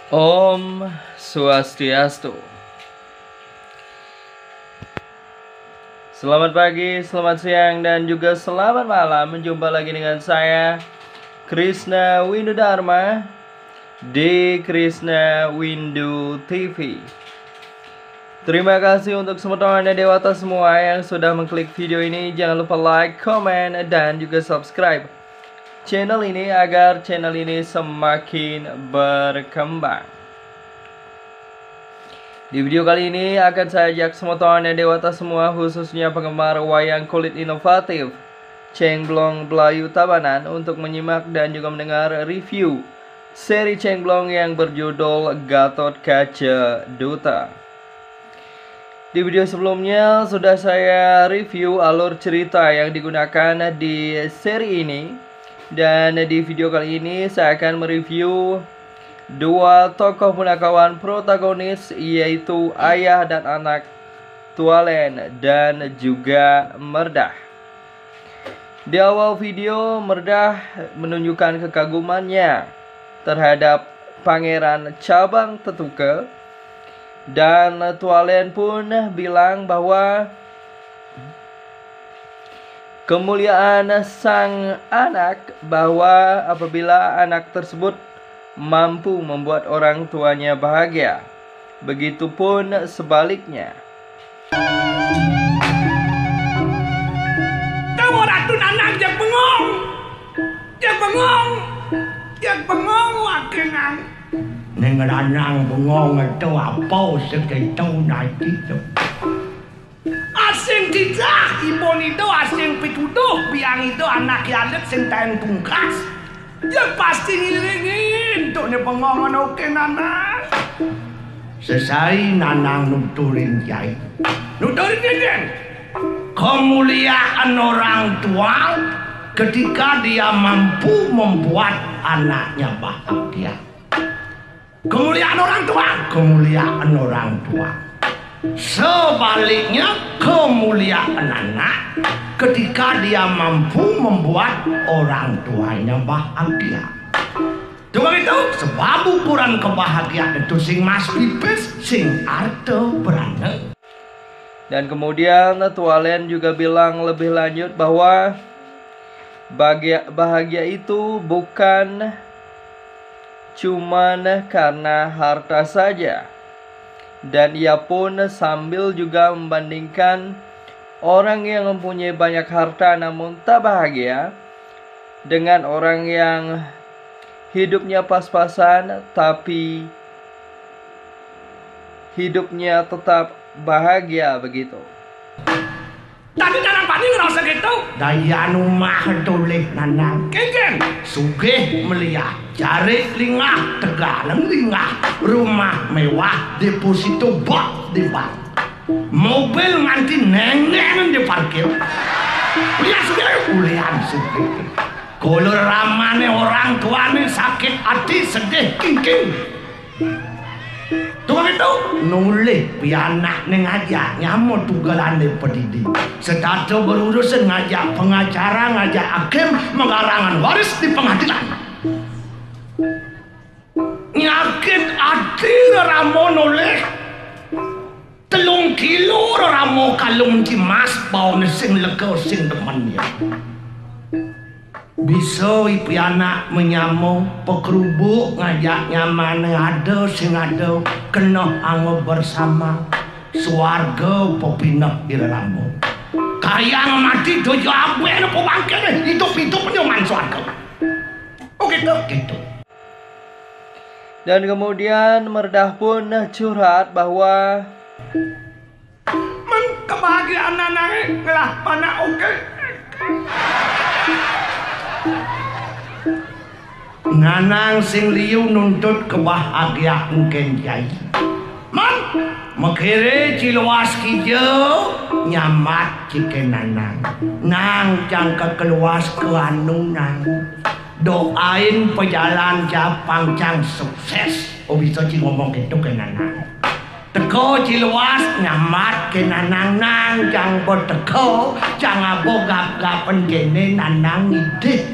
Om Swastiastu. Selamat pagi, selamat siang, dan juga selamat malam. Menjumpa lagi dengan saya, Krishna Windu Dharma, di Krishna Windu TV. Terima kasih untuk semua teman dan dewata semua yang sudah mengklik video ini. Jangan lupa like, comment, dan juga subscribe channel ini agar channel ini semakin berkembang. Di video kali ini akan saya ajak semua teman dan dewata semua, khususnya penggemar wayang kulit inovatif Cengblong Belayu Tabanan, untuk menyimak dan juga mendengar review seri Cengblong yang berjudul Gatot Kaca Duta. Di video sebelumnya sudah saya review alur cerita yang digunakan di seri ini. Dan di video kali ini saya akan mereview dua tokoh punakawan protagonis, yaitu ayah dan anak Tualen dan juga Merdah. Di awal video, Merdah menunjukkan kekagumannya terhadap Pangeran Cabang Tetuke, dan Tualen pun bilang bahwa kemuliaan sang anak, bahwa apabila anak tersebut mampu membuat orang tuanya bahagia, begitupun sebaliknya. Kamu ratu anak yang bengong, akenang. Neng lanang bengong itu apa segitu nanti tu. Asing tidak, ibon itu asing pituduh, biang itu anak yalet sing tayang pungkas. Dia pasti ngiringin untuk pengongan oke nanang. Sesai nanang nuturin jai. Nuturin jai. Kemuliaan orang tua ketika dia mampu membuat anaknya bahagia. Kemuliaan orang tua. Sebaliknya, kemuliaan anak ketika dia mampu membuat orang tuanya bahagia. Cuma itu sebab ukuran kebahagiaan itu sing mas pipis, sing arto berane. Dan kemudian Tualen juga bilang lebih lanjut bahwa bahagia itu bukan cuman karena harta saja. Dan ia pun sambil juga membandingkan orang yang mempunyai banyak harta namun tak bahagia dengan orang yang hidupnya pas-pasan tapi hidupnya tetap bahagia begitu. Tadi nanang padi ngerasa gitu. Daya numah tulik nanang. Kengkeng. Sugih melihat. Cari lingah, tegalang lingah. Rumah mewah, deposito bot di bank. Mobil nganti neng-nengan di parkir. Lihat sugih. Ulian sugih. Kalau ramane orang tuane sakit hati sedih kengkeng. Tuhan itu nulis pianak neng ngajak nyamuk tunggalan di pendidik. Setato berurusan ngajak pengacara, ngajak hakim mengarangan waris di pengadilan. Nyakit hati ramo nulis 3 kilo ramo kalung cimas bau sing lega sing demen dia. Bisa ipi anak menyamuk pekerubuk ngajak nyaman ada sing ada kena anggo bersama swarga popinah iralamu kayang mati dojo abwe no pembangkit hidup-hidup nyoman swarga. Oh gitu. Dan kemudian Merdah pun curhat bahwa kebahagiaan anak ngelah mana oke. Nanang sing liu nuntut kebahagiaan kenjai. Man, makere ciluas kijo nyamat ciken nanang. Nang jangka keluas ke anu nang. Doain pejalan Japang cang sukses. Oh bisa ci ngomong gitu ke nanang. Teko ciluas nyamat ke nanang nang jang teko jangan bogap gapen gene nanang ide.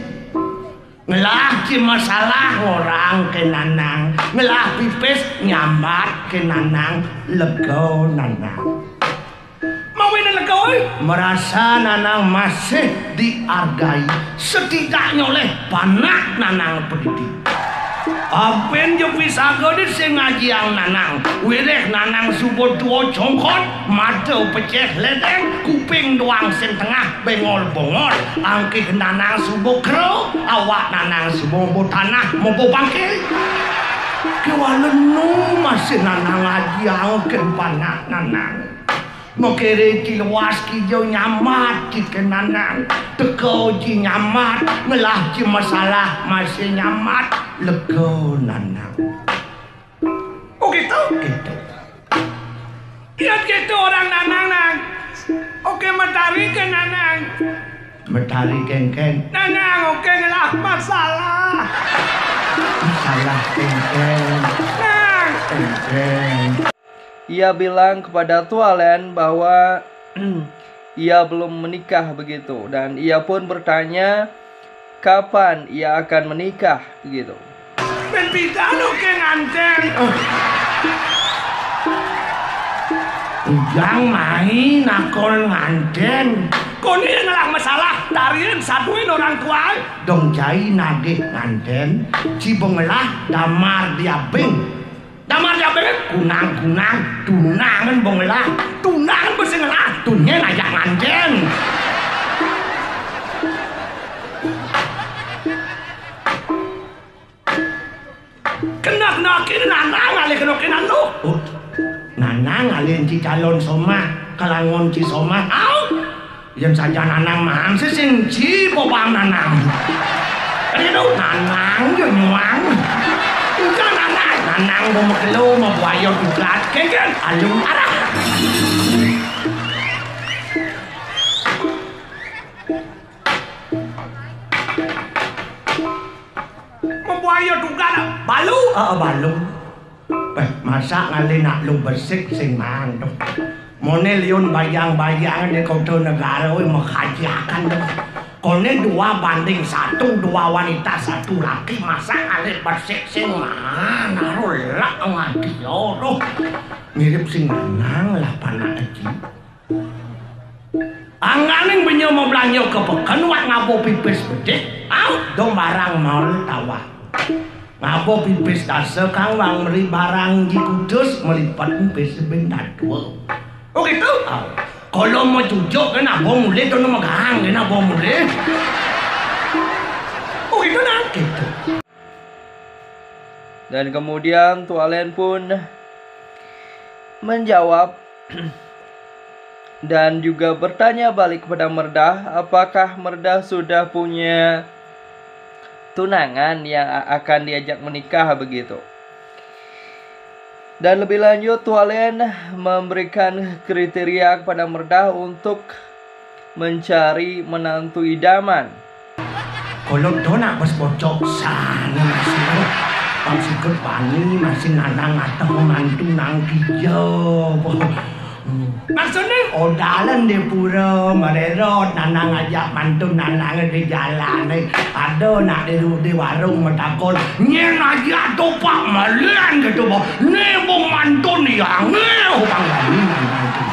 Ngelah ci masalah orang ke nanang, ngelah pipis nyambat ke nanang, lego nanang. Mau ini lego? Merasa nanang masih dihargai, setidaknya oleh panak nanang pendidik. Aben yo bisa gede sing ngaji yang nanang, wireh nanang subuh dua jongkot, mata pecah ledeng, kuping doang sing tengah bengol bongol, angkih nanang subuh kero, awak nanang subuh bo tanah mau bo bangkit. Kewalenu masih nanang ngaji yang kempanak nanang. Mau kere tiluas kijau nyamat ke nanang, teko ji nyamat, ngelah ji masalah masih nyamat, lego nanang. Oh gitu? Gitu. Lihat gitu orang nanang nang. Oke matahari ke nanang. Matahari kengkeng. Nanang oke ngelah masalah. Masalah kengkeng. Nang. Kengkeng. Ia bilang kepada Tualen bahwa ia belum menikah begitu, dan ia pun bertanya kapan ia akan menikah begitu. Bentano ke nganteng. Ujang main nakol nganten. Koni ngelang masalah tarian saduin orang tua. Dong cai nagih nganten. Cibong ngelah damar diabeng. Damar diabeng kunang-kunang tunangan bong ngelah. Tunangan bersih ngelah. Tunnya ngajak nganten. Kena kini nanang alih kena kena lu. Oh, nanang alih ci calon soma, kalangon ci soma. Au, yang saja nanang mang sesing ci popang nanang. Aduh, nanang yo nyuang. Enggak nanang mau makelo mau buaya duklat, kengken alung arah. Buaya duklat, balu. Balu. Masa ngali nak lu bersik sing mang tuh. Mone liun bayang-bayang ni kau tuh negara oi menghajakan tuh. Kone 2 banding 1, 2 wanita 1 laki, masa ngali bersik sing mang narulak ngadi tuh. Mirip sing nanang lah panak aji. Angganing benyo mau belanja ke pekan wak ngabo pipis bedek. Au, dong barang mau tawa. Ngabo pipis dasa kang wang meri barang di kudus melipat pipis sebentar dua. Oh gitu? Kalau mau cucuk kan abo mulai tu nama gang kan abo mulai. Oh gitu nak? Gitu. Dan kemudian Tualen pun menjawab dan juga bertanya balik kepada Merdah, apakah Merdah sudah punya tunangan yang akan diajak menikah begitu. Dan lebih lanjut Tualen memberikan kriteria kepada Merdah untuk mencari menantu idaman. Kalau dona bos bocok sana masih sikut pani masih nanang atau menantu nang kijau. Maksudnya odalan di pura mererot nanang ajak mantu nanang di jalan ada nak di warung metakol nyen aja topak malian gitu boh nebong mantu nih yang bang mantu.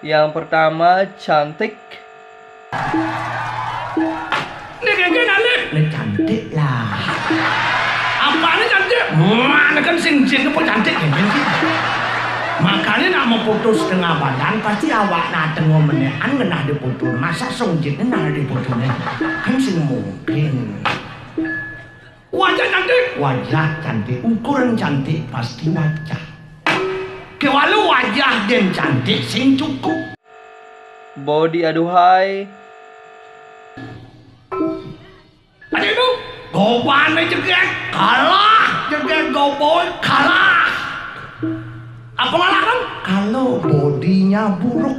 Yang pertama cantik. Ini kayak nalik. Ini cantik lah. Apa ini cantik? Mana kan sing-sing itu cantik ya sih. Makanya nak mau putus setengah badan pasti awak nak tengok menehan kena diputus. Masa songjit kena diputusnya kan sing mungkin. Wajah cantik. Wajah cantik. Ukuran cantik pasti wajah. Kewalau wajah dan cantik sing cukup. Body aduhai. Ada itu. Goban jeget kalah. Jeget goboy kalah. Apa ngalakan? Kalau bodinya buruk.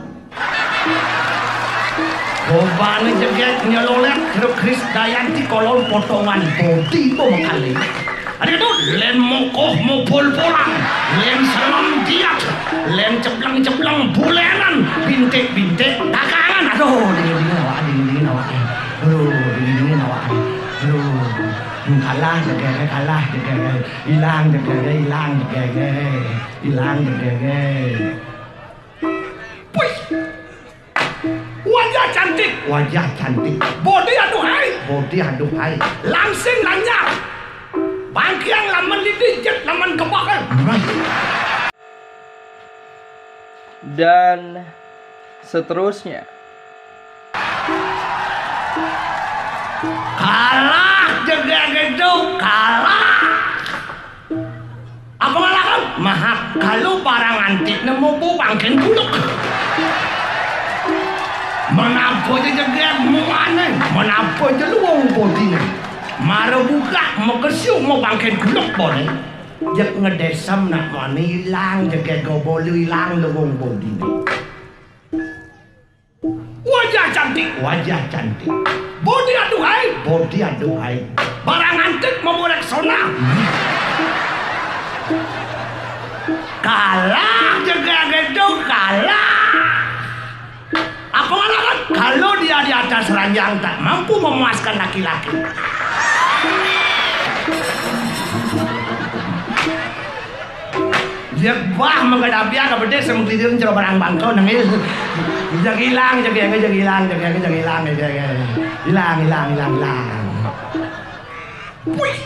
Gobane jeget nyelolet keruk Kris Dayanti kolon potongan bodi po makali. Ada itu len mokoh mau pol-polan, len selam diat, len ceplang-ceplang bulenan, bintik-bintik dagangan. Aduh, dingin awak. Aduh, dingin awak. Kalah jegege, kalah jegege. Hilang jegege, hilang jegege. Hilang jegege. Wih. Wajah cantik. Wajah cantik. Bodi aduhai. Bodi aduhai. Langsing lanyap. Bangkiang laman lidijit, laman kebakar. Dan seterusnya. Kalah jegege itu, kalah. Apa ngalakan? Mahak kalau barang antik nemu bangkin buluk. Menapa je jegege muane, menapa je luang bodine. Mara buka mau kesiu mau bangkin buluk boleh. Jek ngedesam nak mana hilang jegege boleh hilang luang bodine. Wajah cantik, wajah cantik. Bodi aduhai, bodi aduhai. Barang antik mau reksona. Kalah jegege itu, kalah. Apa ngalakan? Kalau dia di atas ranjang tak mampu memuaskan laki-laki. Dia bah menghadapi agak beda semua dia mencoba barang bangkau nangis. Jangan hilang, jangan hilang. Wih.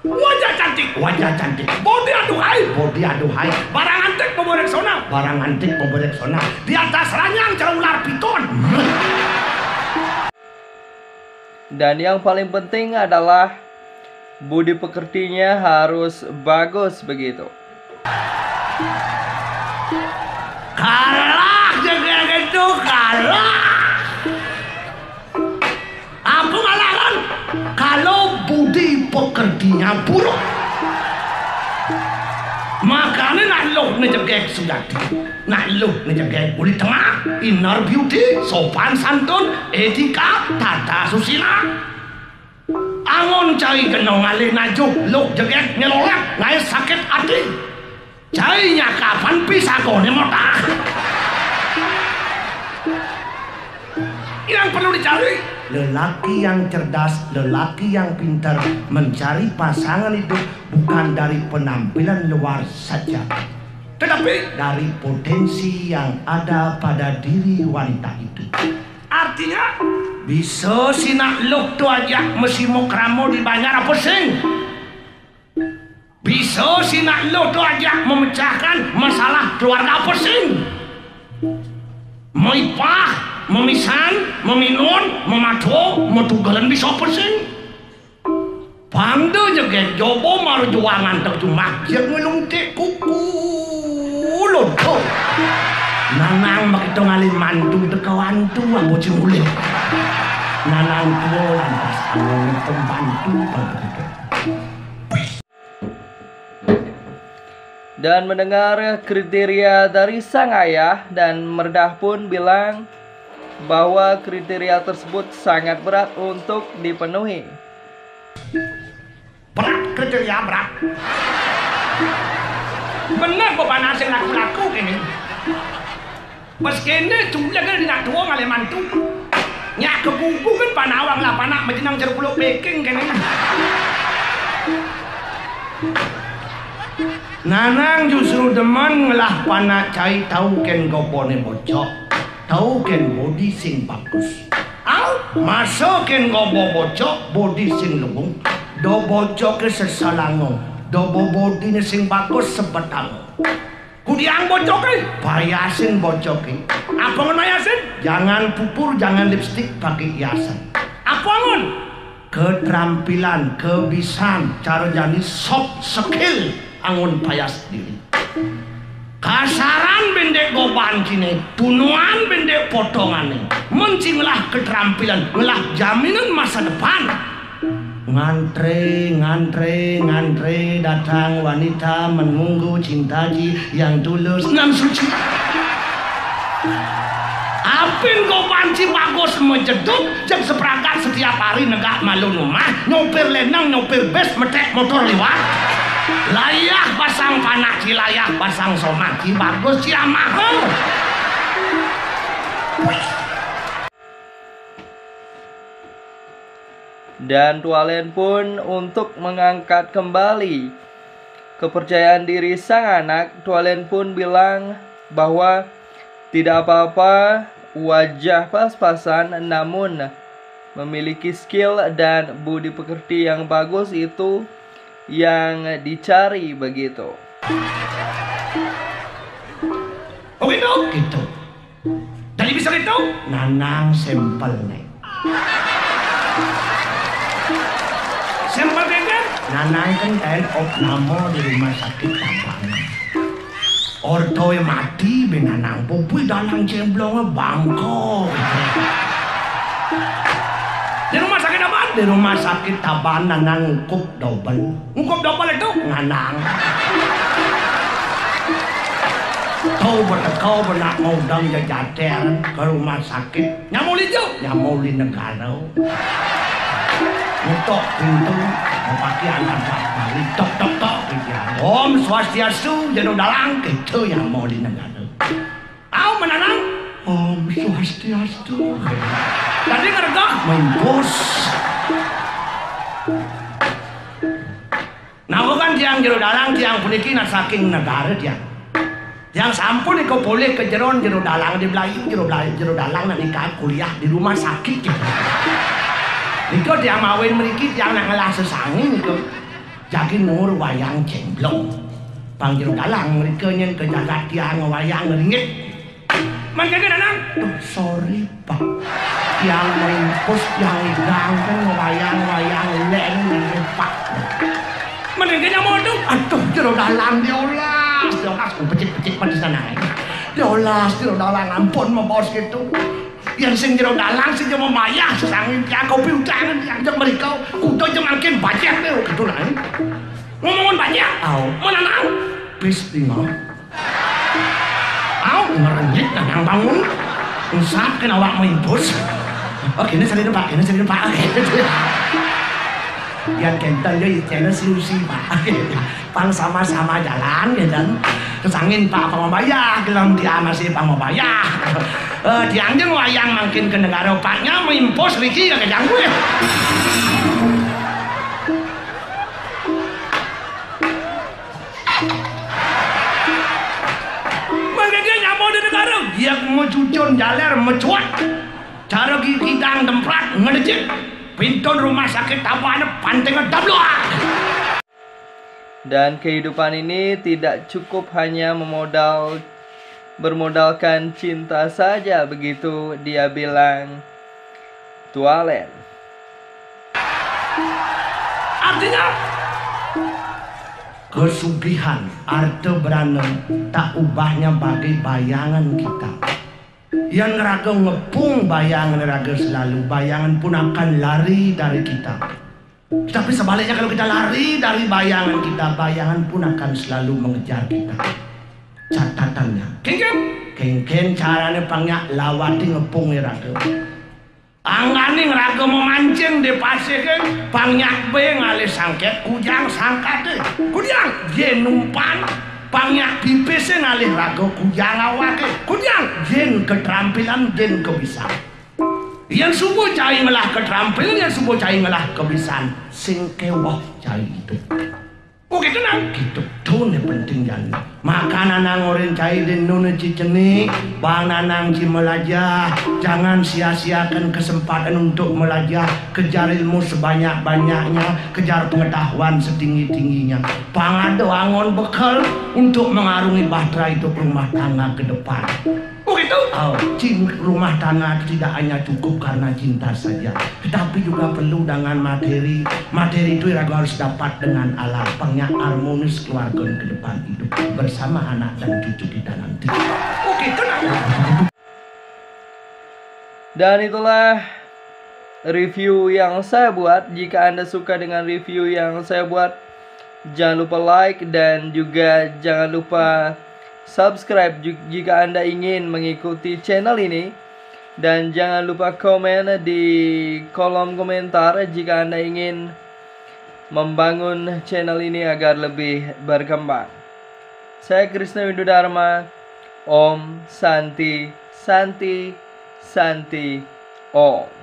Wajah cantik, wajah cantik. Bodi aduhai, bodi aduhai. Barang antik memborek sona, barang antik memborek sona. Di atas ranjang cara ular piton. Dan yang paling penting adalah budi pekertinya harus bagus begitu. Kalah jegege itu, kalah. Apa ngalakan? Kalau budi pekertinya buruk, makanya nak loh ngejegek sujati, nak loh ngejegek kulit tengah, inner beauty, sopan santun, etika, tata susila. Angon cai kenong alih najuk, loh jegek nyelolak, ngai sakit hati. Cainya kapan pisah kone motah. Yang perlu dicari lelaki yang cerdas, lelaki yang pintar mencari pasangan itu bukan dari penampilan luar saja, tetapi dari potensi yang ada pada diri wanita itu. Artinya bisa sinak luk tu aja mesti mau keramo di banyak apa sing. Bisa sinak luk tu aja memecahkan masalah keluarga apa sing. Moipah, memisan, meminun, memato, metugalan bisa apa sing. Panda jegek jobo maru juangan terjumak jek ngelungtik kuku lodo. Nanang begitu ngalih mantu tekawantu aku cimulik. Nanang tua lantas angin pembantu begitu. Dan mendengar kriteria dari sang ayah, dan Merdah pun bilang bahwa kriteria tersebut sangat berat untuk dipenuhi. Berat, kriteria berat. Benar bapak nasib laku-laku ini. Pas kene jumlah kan nak tua ngalih mantu. Nyak kebubu kan panawang lah panak menjenang jeruk puluk peking kene. Nanang justru demen ngelah panak cai tahu ken gopone bocok, tahu ken body sing bagus. Masukin gobo bocok body sing lubung, do bocok ke sesalango, do body sing bagus sebetang. Kudiang bocokin, payasin bocokin. Apa ngon payasin? Jangan pupur, jangan lipstik, pakai hiasan. Apa ngon? Keterampilan, kebisan, cara jadi soft skill, angon payas diri. Kasaran bendek goban kini, tunuan bendek potongan ini. Mencinglah keterampilan, ngelah jaminan masa depan. Ngantre datang wanita menunggu cintaji yang tulus nan suci. Apin kau panci bagus menjeduk jam seperangkat setiap hari negak malu rumah nyopir lenang nyopir bes metek motor liwat layak pasang panak layak pasang somaki bagus ciamah. Dan Tualen pun untuk mengangkat kembali kepercayaan diri sang anak, Tualen pun bilang bahwa tidak apa-apa wajah pas-pasan, namun memiliki skill dan budi pekerti yang bagus itu yang dicari begitu. Oh gitu? Gitu. Jadi bisa gitu? Nanang sampel nih. Sampel kan? Nanang kan kain opname di rumah sakit Tabanan. Ortoe mati benanang pupui dalang cemblongnya bangkok. Di rumah sakit apa? Di rumah sakit Tabanan nang ngungkup double. Ngungkup double itu nganang. Kau benak mau dang jajater ke rumah sakit. Nyamuli jo, nyamuli negara. Untuk pintu, pakai anak balik tok tok tok. Om Swastiastu, jadi dalang gitu yang mau di negara. Au menanang? Om Swastiastu. Tadi ngergak main bos. Nah bukan tiang jero dalang, tiang puniki na saking negara tiang. Yang sampun kau boleh ke jero dalang di Melayu, jero dalang na nikah kuliah di rumah sakit. Niko tiang mawin meriki tiang nak ngelah sesangi niko. Jadi nur wayang cemblong. Bang jero dalang mereka nyen ke jagat tiang wayang ringit. Man kagak nanang? Sorry pak. Yang merimpus yang idang kan wayang leng pak. Man kagak mau tuh? Aduh jero dalang diolah. Diolas pecik-pecik pada sana. Diolas jero dalang ampun mau bos gitu. Yang sing jero dalang sing mau mayah sesangin tiang kopi utangan yang jeng mereka kudo jeng makin banyak deh gitu lah. Ngomongin banyak. Mau nanang? Bis tinggal. Ngerengit nanang bangun usap kena awak maibus. Oke ini sering pak yang kental jadi channel siusi pak pang sama-sama jalan dan kesangin pak pangobaya gelang dia masih pangobaya dianjeng wayang makin ke negara paknya maibus Riki gak kejanggu ya. Dia mau cucun jaler mencuat cara gigitang temprat ngedecik pintu rumah sakit Tabanan pantengnya dabloak. Dan kehidupan ini tidak cukup hanya bermodalkan cinta saja, begitu dia bilang Tualen. Artinya kesugihan arte beranem tak ubahnya bagai bayangan kita. Yang raga ngepung bayangan raga selalu, bayangan pun akan lari dari kita. Tapi sebaliknya kalau kita lari dari bayangan kita, bayangan pun akan selalu mengejar kita. Catatannya kengken caranya pangnya lawati ngepung raga. Anggani ngeraga memancing di pasir kan pangyak be ngalih sangket kujang sangkat deh kujang jen numpan pangyak pipis ngalih raga kujang awak kujang jen keterampilan jen kebisan yang subuh cai ngelah keterampilan yang subuh cai ngelah kebisan sing kewah cai itu. Oke tenang gitu tuh nih penting jalan makanan nang oren cai dan nuna ciceni bang nanang melajah jangan sia-siakan kesempatan untuk melajah kejar ilmu sebanyak-banyaknya kejar pengetahuan setinggi-tingginya pangado angon bekal untuk mengarungi bahtera itu rumah tangga ke depan. Begitu? Rumah tangga tidak hanya cukup karena cinta saja, tetapi juga perlu dengan materi. Materi itu harus dapat dengan alat pengyak harmonis keluarga ke depan hidup bersama anak dan cucu kita nanti. Begitu lah. Dan itulah review yang saya buat. Jika Anda suka dengan review yang saya buat, jangan lupa like dan juga jangan lupa subscribe jika Anda ingin mengikuti channel ini. Dan jangan lupa komen di kolom komentar jika Anda ingin membangun channel ini agar lebih berkembang. Saya Krisna Windudharma. Om Santi Santi Santi Om.